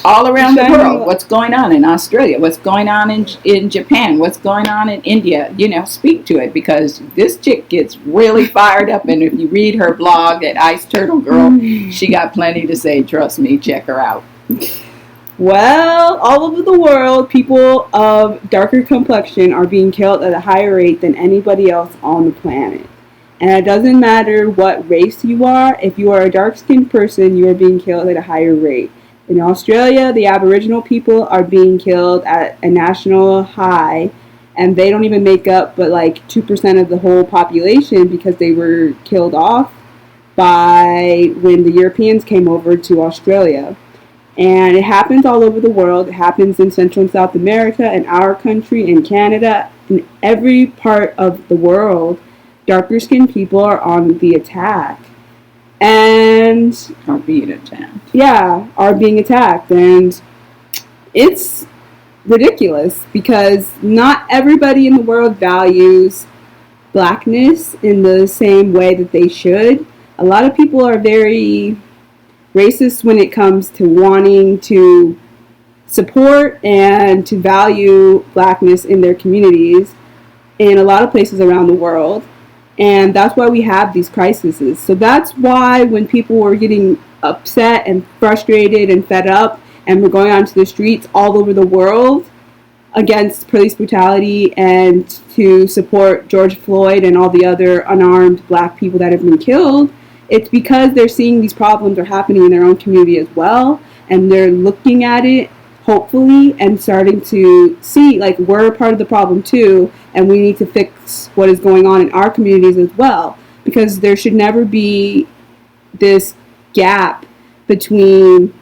all It's around the shining. world. What's going on in Australia? What's going on in Japan? What's going on in India? Speak to it, because this chick gets really fired up. And if you read her blog at Ice Turtle Girl, she got plenty to say. Trust me, check her out. Well, all over the world, people of darker complexion are being killed at a higher rate than anybody else on the planet. And it doesn't matter what race you are, if you are a dark skinned person, you are being killed at a higher rate. In Australia, the Aboriginal people are being killed at a national high, and they don't even make up but like 2% of the whole population because they were killed off by when the Europeans came over to Australia. And it happens all over the world. It happens in Central and South America, in our country, in Canada, in every part of the world. Darker skinned people are on the attack. And Are being attacked. yeah, are being attacked. And it's ridiculous because not everybody in the world values blackness in the same way that they should. A lot of people are very racist when it comes to wanting to support and to value blackness in their communities in a lot of places around the world. And that's why we have these crises. So that's why when people were getting upset and frustrated and fed up and were going onto the streets all over the world against police brutality and to support George Floyd and all the other unarmed black people that have been killed, it's because they're seeing these problems are happening in their own community as well, and they're looking at it hopefully and starting to see like we're a part of the problem too, and we need to fix what is going on in our communities as well, because there should never be this gap between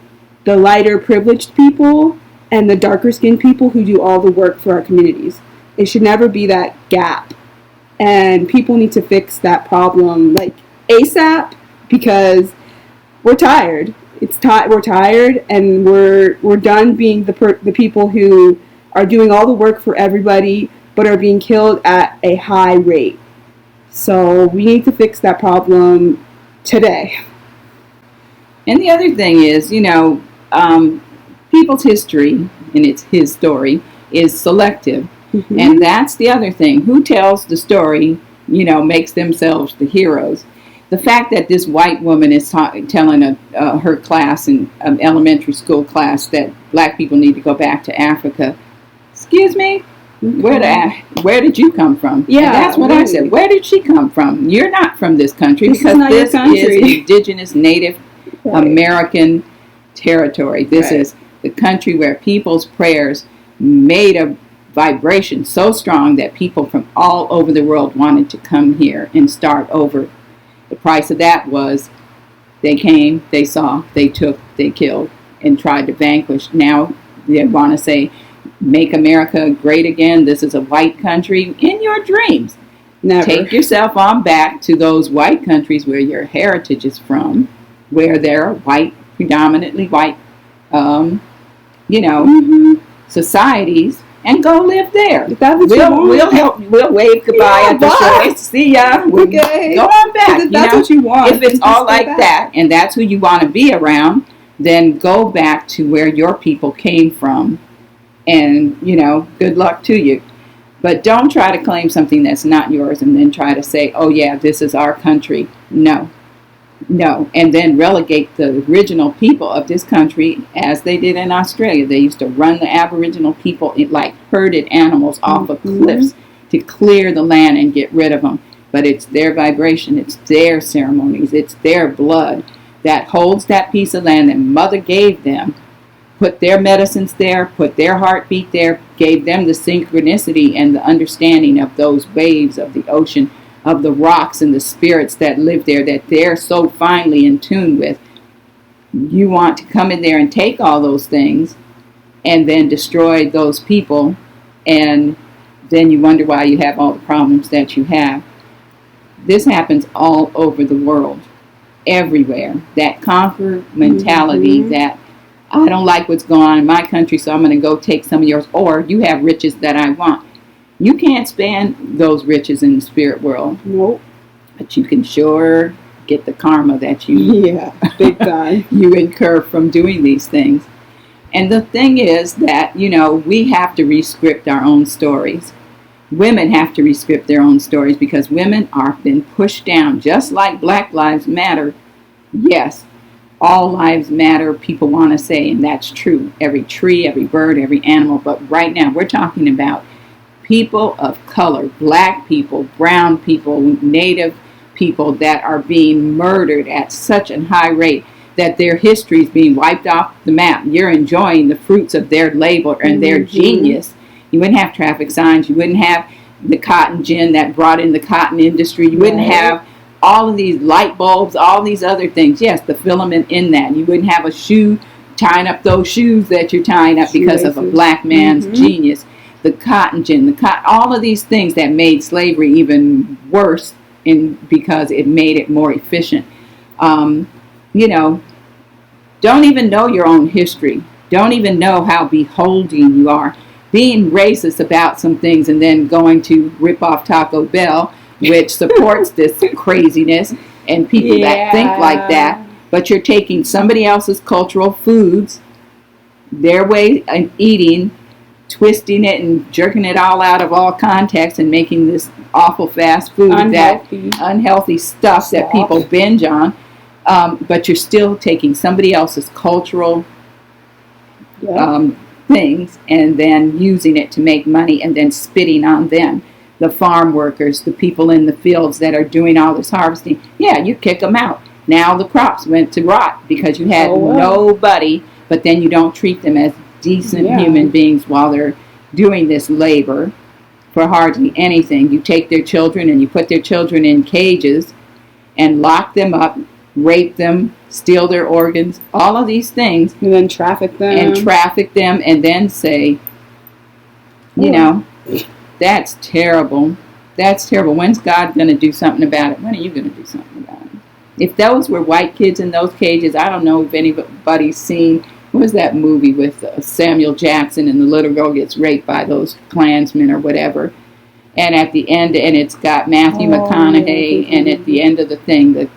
the lighter privileged people and the darker skinned people who do all the work for our communities. It should never be that gap, and people need to fix that problem like ASAP, because we're tired. We're tired, and we're done being the people who are doing all the work for everybody, but are being killed at a high rate. So we need to fix that problem today. And the other thing is, people's history, and it's his story, is selective. Mm-hmm. And that's the other thing. Who tells the story, makes themselves the heroes. The fact that this white woman is telling her class, in elementary school class, that black people need to go back to Africa. Excuse me? Where did you come from? Yeah, and that's what really. I said. Where did she come from? You're not from this country, because this is indigenous, Native American territory. This is the country where people's prayers made a vibration so strong that people from all over the world wanted to come here and start over. The price of that was they came, they saw, they took, they killed, and tried to vanquish. Now they want to say, make America great again. This is a white country. In your dreams. Never. Take yourself on back to those white countries where your heritage is from, where there are white, predominantly white, societies, and go live there. We'll help. We'll wave goodbye at the shore. See ya. Okay. Go on back. If that's what you want. If it's all like that, and that's who you want to be around, then go back to where your people came from, and good luck to you. But don't try to claim something that's not yours and then try to say, oh yeah, this is our country. No. And then relegate the original people of this country as they did in Australia. They used to run the Aboriginal people like herded animals off of cliffs to clear the land and get rid of them. But it's their vibration, it's their ceremonies, it's their blood that holds that piece of land that Mother gave them, put their medicines there, put their heartbeat there, gave them the synchronicity and the understanding of those waves of the ocean, of the rocks and the spirits that live there, that they're so finely in tune with. You want to come in there and take all those things and then destroy those people, and then you wonder why you have all the problems that you have. This happens all over the world, everywhere. That conquer mentality, that I don't like what's going on in my country, so I'm going to go take some of yours, or you have riches that I want. You can't span those riches in the spirit world. Nope. But you can sure get the karma that big time. you incur from doing these things. And the thing is that, we have to rescript our own stories. Women have to rescript their own stories because women are been pushed down, just like Black Lives Matter. Yes, all lives matter, people want to say, and that's true. Every tree, every bird, every animal. But right now, we're talking about people of color, black people, brown people, native people that are being murdered at such a high rate that their history is being wiped off the map. You're enjoying the fruits of their labor and their genius. You wouldn't have traffic signs. You wouldn't have the cotton gin that brought in the cotton industry. You wouldn't have all of these light bulbs, all these other things. Yes, the filament in that. You wouldn't have a shoe tying up those shoes that you're tying up because of a black man's genius. The cotton gin, all of these things that made slavery even worse because it made it more efficient. Don't even know your own history. Don't even know how beholding you are. Being racist about some things and then going to rip off Taco Bell, which supports this craziness and people that think like that. But you're taking somebody else's cultural foods, their way of eating, twisting it and jerking it all out of all context and making this awful fast food, unhealthy stuff that people binge on. But you're still taking somebody else's cultural things and then using it to make money and then spitting on them. The farm workers, the people in the fields that are doing all this harvesting, you kick them out. Now the crops went to rot because you had nobody, but then you don't treat them as decent human beings while they're doing this labor for hardly anything. You take their children and you put their children in cages and lock them up, rape them, steal their organs, all of these things. And then traffic them. And then say, that's terrible. That's terrible. When's God going to do something about it? When are you going to do something about it? If those were white kids in those cages, I don't know if anybody's seen, what was that movie with Samuel Jackson and the little girl gets raped by those Klansmen or whatever. And at the end, and it's got Matthew McConaughey, and at the end of the thing, the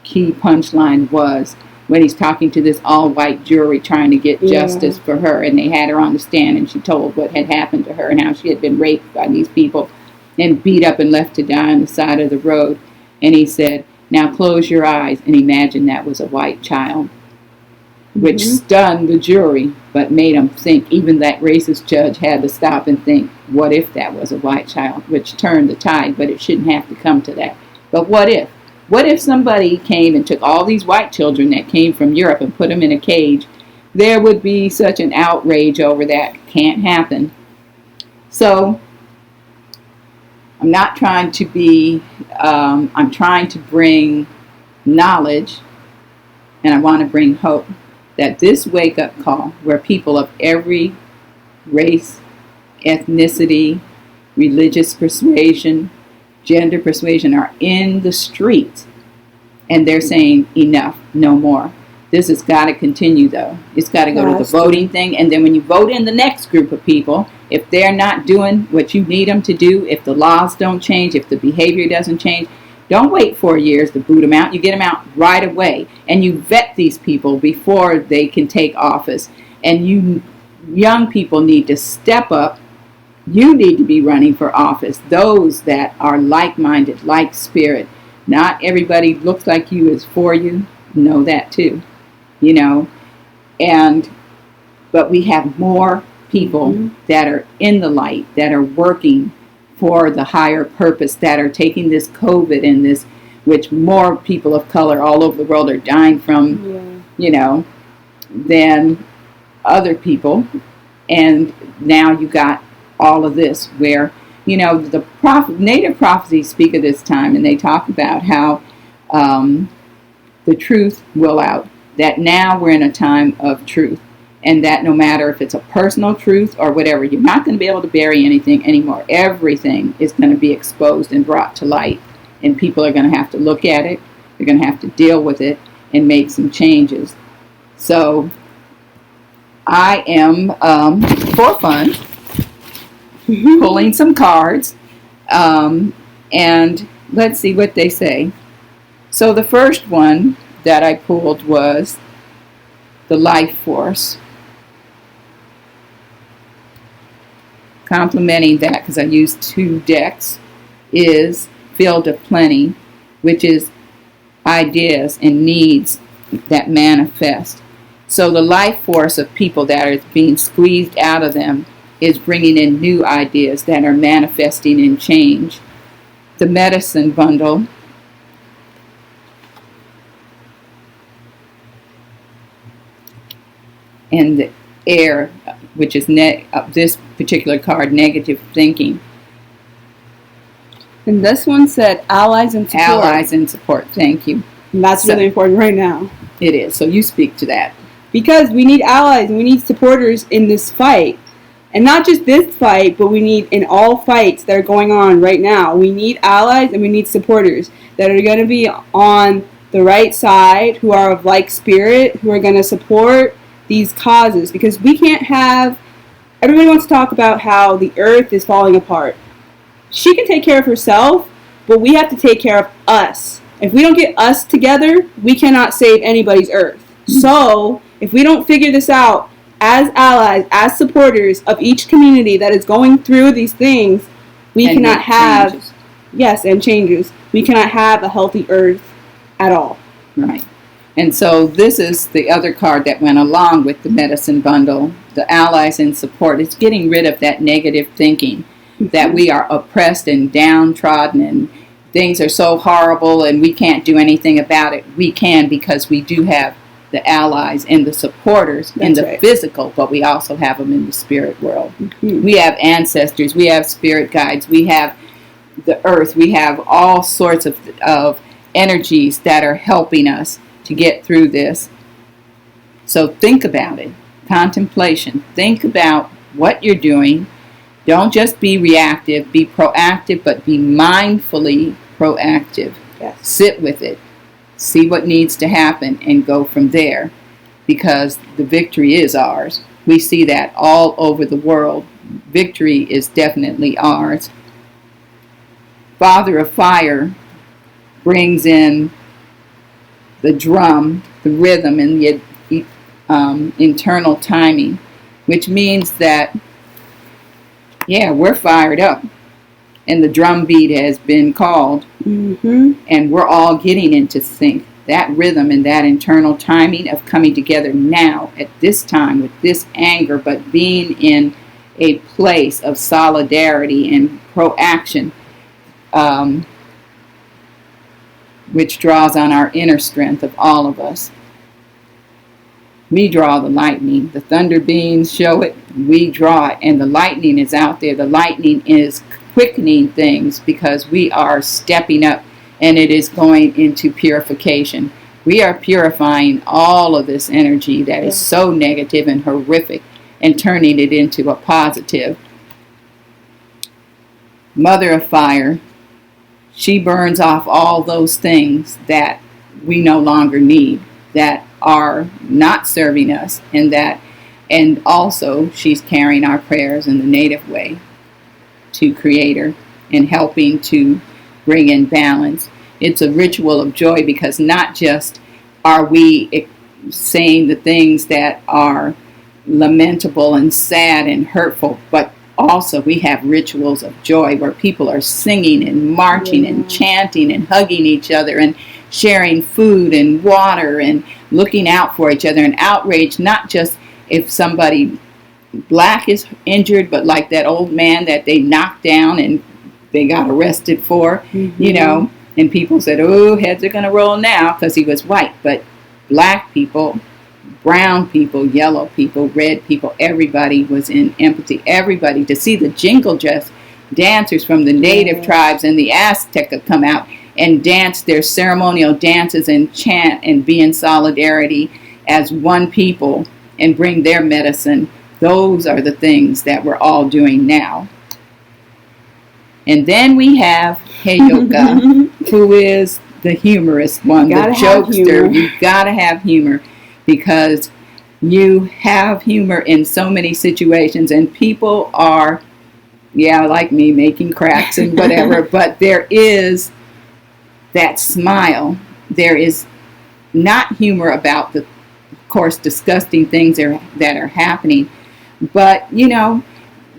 key punchline was when he's talking to this all-white jury trying to get justice for her, and they had her on the stand, and she told what had happened to her and how she had been raped by these people and beat up and left to die on the side of the road. And he said, now close your eyes and imagine that was a white child, which stunned the jury, but made them think. Even that racist judge had to stop and think, what if that was a white child, which turned the tide, but it shouldn't have to come to that. But what if? What if somebody came and took all these white children that came from Europe and put them in a cage? There would be such an outrage over that. Can't happen. So I'm not trying to be, I'm trying to bring knowledge, and I want to bring hope that this wake-up call, where people of every race, ethnicity, religious persuasion, gender persuasion are in the streets, and they're saying enough, no more. This has got to continue, though. It's got to go to the voting thing, and then when you vote in the next group of people, if they're not doing what you need them to do, if the laws don't change, if the behavior doesn't change, don't wait 4 years to boot them out. You get them out right away, and you vet these people before they can take office. And you young people need to step up. You need to be running for office. Those that are like-minded, like spirit. Not everybody looks like you is for you. Know that too, but we have more people that are in the light, that are working for the higher purpose, that are taking this COVID and this, which more people of color all over the world are dying from, than other people. And now you got all of this where, the native prophecies speak of this time, and they talk about how the truth will out, that now we're in a time of truth, and that no matter if it's a personal truth or whatever, you're not going to be able to bury anything anymore. Everything is going to be exposed and brought to light, and people are going to have to look at it, they're going to have to deal with it and make some changes. So I am, for fun, pulling some cards, and let's see what they say. So the first one that I pulled was the life force. complementing that, because I used 2 decks, is Field of Plenty, which is ideas and needs that manifest. So the life force of people that are being squeezed out of them is bringing in new ideas that are manifesting in change. The medicine bundle and the air, which is this particular card, negative thinking. And this one said allies and support. Allies and support. Thank you. And that's really important right now. It is. So you speak to that. Because we need allies and we need supporters in this fight. And not just this fight, but we need in all fights that are going on right now. We need allies and we need supporters that are going to be on the right side, who are of like spirit, who are going to support these causes. Because we can't have... Everybody wants to talk about how the earth is falling apart. She can take care of herself, but we have to take care of us. If we don't get us together, we cannot save anybody's earth. So, if we don't figure this out as allies, as supporters of each community that is going through these things, we cannot have... Changes. Yes, and changes. We cannot have a healthy earth at all. Right. And so this is the other card that went along with the medicine bundle, the allies and support. It's getting rid of that negative thinking that we are oppressed and downtrodden and things are so horrible and we can't do anything about it. We can, because we do have the allies and the supporters in the physical, but we also have them in the spirit world. Mm-hmm. We have ancestors, we have spirit guides, we have the earth, we have all sorts of energies that are helping us to get through this. So think about it. Contemplation. Think about what you're doing. Don't just be reactive, be proactive, but be mindfully proactive. Yes. Sit with it. See what needs to happen and go from there, because the victory is ours. We see that all over the world. Victory is definitely ours. Father of Fire brings in the drum, the rhythm, and the internal timing, which means that, yeah, we're fired up. And the drum beat has been called. Mm-hmm. And we're all getting into sync. That rhythm and that internal timing of coming together now at this time with this anger, but being in a place of solidarity and proaction, which draws on our inner strength of all of us. We draw the lightning. The thunder beams show it. We draw it. And the lightning is out there. The lightning is quickening things because we are stepping up and it is going into purification. We are purifying all of this energy that is so negative and horrific and turning it into a positive. Mother of Fire, she burns off all those things that we no longer need, that are not serving us, and also she's carrying our prayers in the native way to Creator and helping to bring in balance. It's a ritual of joy, because not just are we saying the things that are lamentable and sad and hurtful, but also we have rituals of joy where people are singing and marching and chanting and hugging each other and sharing food and water and looking out for each other, and outrage, not just if somebody black is injured, but like that old man that they knocked down and they got arrested for, you know, and people said, oh, heads are going to roll now because he was white. But black people, brown people, yellow people, red people, everybody was in empathy. Everybody, to see the jingle dress dancers from the native tribes and the Azteca come out and dance their ceremonial dances and chant and be in solidarity as one people and bring their medicine. Those are the things that we're all doing now. And then we have Heyoka, who is the humorous one, the jokester. You've got to have humor, because you have humor in so many situations, and people are, like me, making cracks and whatever, but there is that smile. There is not humor about the, of course, disgusting things that are happening, but,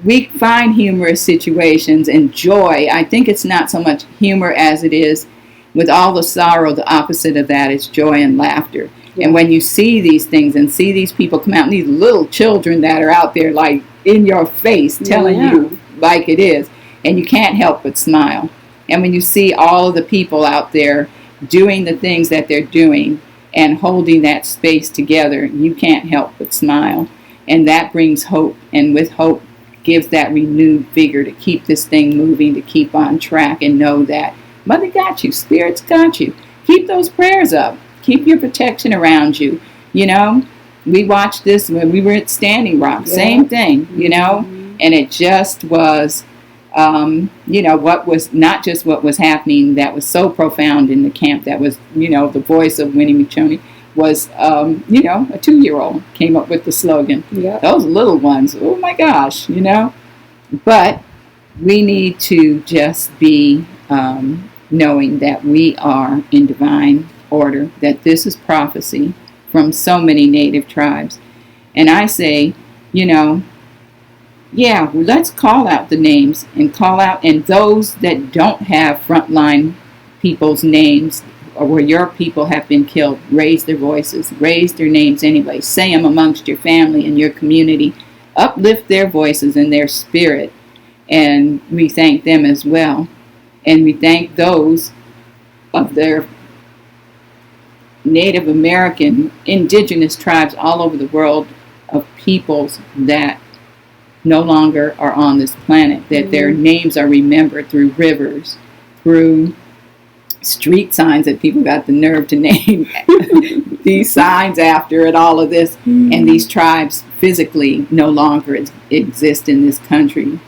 we find humorous situations and joy. I think it's not so much humor as it is with all the sorrow. The opposite of that is joy and laughter. Yeah. And when you see these things and see these people come out, and these little children that are out there like in your face telling you like it is, and you can't help but smile. And when you see all of the people out there doing the things that they're doing and holding that space together, you can't help but smile. And that brings hope. And with hope gives that renewed vigor to keep this thing moving, to keep on track and know that Mother got you, Spirit's got you. Keep those prayers up. Keep your protection around you. You know, we watched this when we were at Standing Rock. Yeah. Same thing, you know. Mm-hmm. And it just was, you know, what was not just what was happening that was so profound in the camp. That was, you know, the voice of Winnie McChoney was, you know, a 2-year-old came up with the slogan. Yeah. Those little ones, oh my gosh, you know. But we need to just be knowing that we are in divine order, that this is prophecy from so many native tribes. And I say, you know, yeah, let's call out the names and call out, and those that don't have frontline people's names or where your people have been killed, raise their voices, raise their names anyway, say them amongst your family and your community, uplift their voices and their spirit, and we thank them as well. And we thank those of their Native American, indigenous tribes all over the world, of peoples that no longer are on this planet, that their names are remembered through rivers, through street signs that people got the nerve to name these signs after it, all of this. And these tribes physically no longer exist in this country.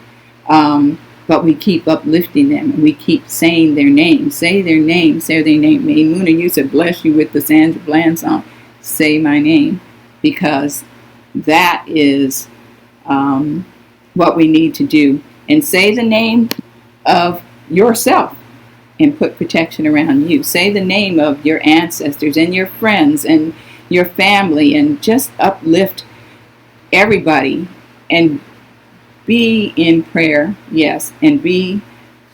But we keep uplifting them, and we keep saying their name. Say their name, say their name. Muna, you said, bless you with the Sandra Bland song. Say my name, because that is what we need to do. And say the name of yourself and put protection around you. Say the name of your ancestors and your friends and your family, and just uplift everybody and be in prayer, yes, and be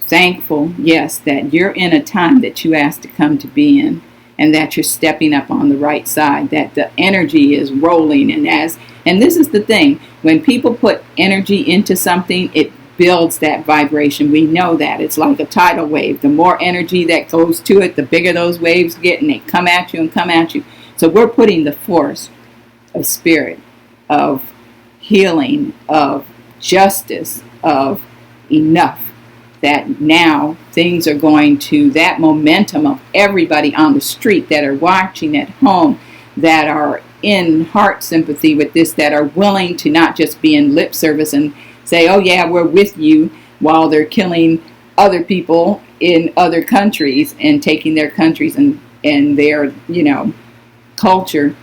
thankful, yes, that you're in a time that you asked to come to be in, and that you're stepping up on the right side, that the energy is rolling. And this is the thing, when people put energy into something, it builds that vibration. We know that. It's like a tidal wave. The more energy that goes to it, the bigger those waves get, and they come at you and come at you. So we're putting the force of spirit, of healing, of justice, of enough, that now things are going to, that momentum of everybody on the street that are watching at home, that are in heart sympathy with this, that are willing to not just be in lip service and say, oh yeah, we're with you, while they're killing other people in other countries and taking their countries and their, you know, culture.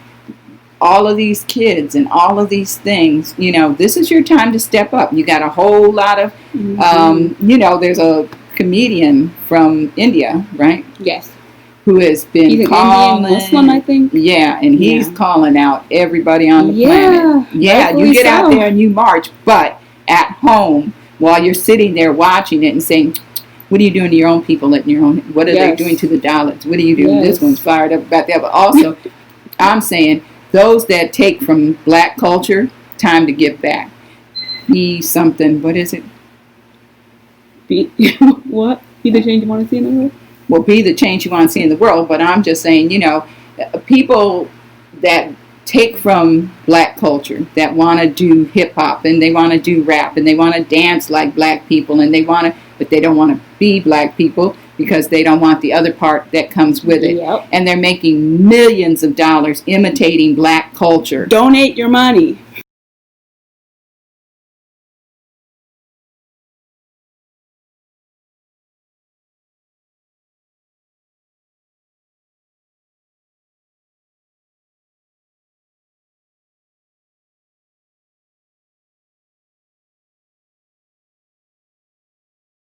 All of these kids and all of these things, you know, this is your time to step up. You got a whole lot of, you know, there's a comedian from India, right? Yes. Who has been He's calling, Indian Muslim, I think. Yeah, and he's calling out everybody on the planet. Yeah, you get out there and you march, but at home, while you're sitting there watching it and saying, what are you doing to your own people? What are they doing to the Dalits? What are you doing? This one's fired up about that. But also, I'm saying, those that take from black culture, time to give back. Be something, what is it? What? Be the change you want to see in the world? Well, be the change you want to see in the world, but I'm just saying, you know, people that take from black culture, that want to do hip-hop, and they want to do rap, and they want to dance like black people, and they want to, but they don't want to be black people, because they don't want the other part that comes with it. Yep. And they're making millions of dollars imitating black culture. Donate your money.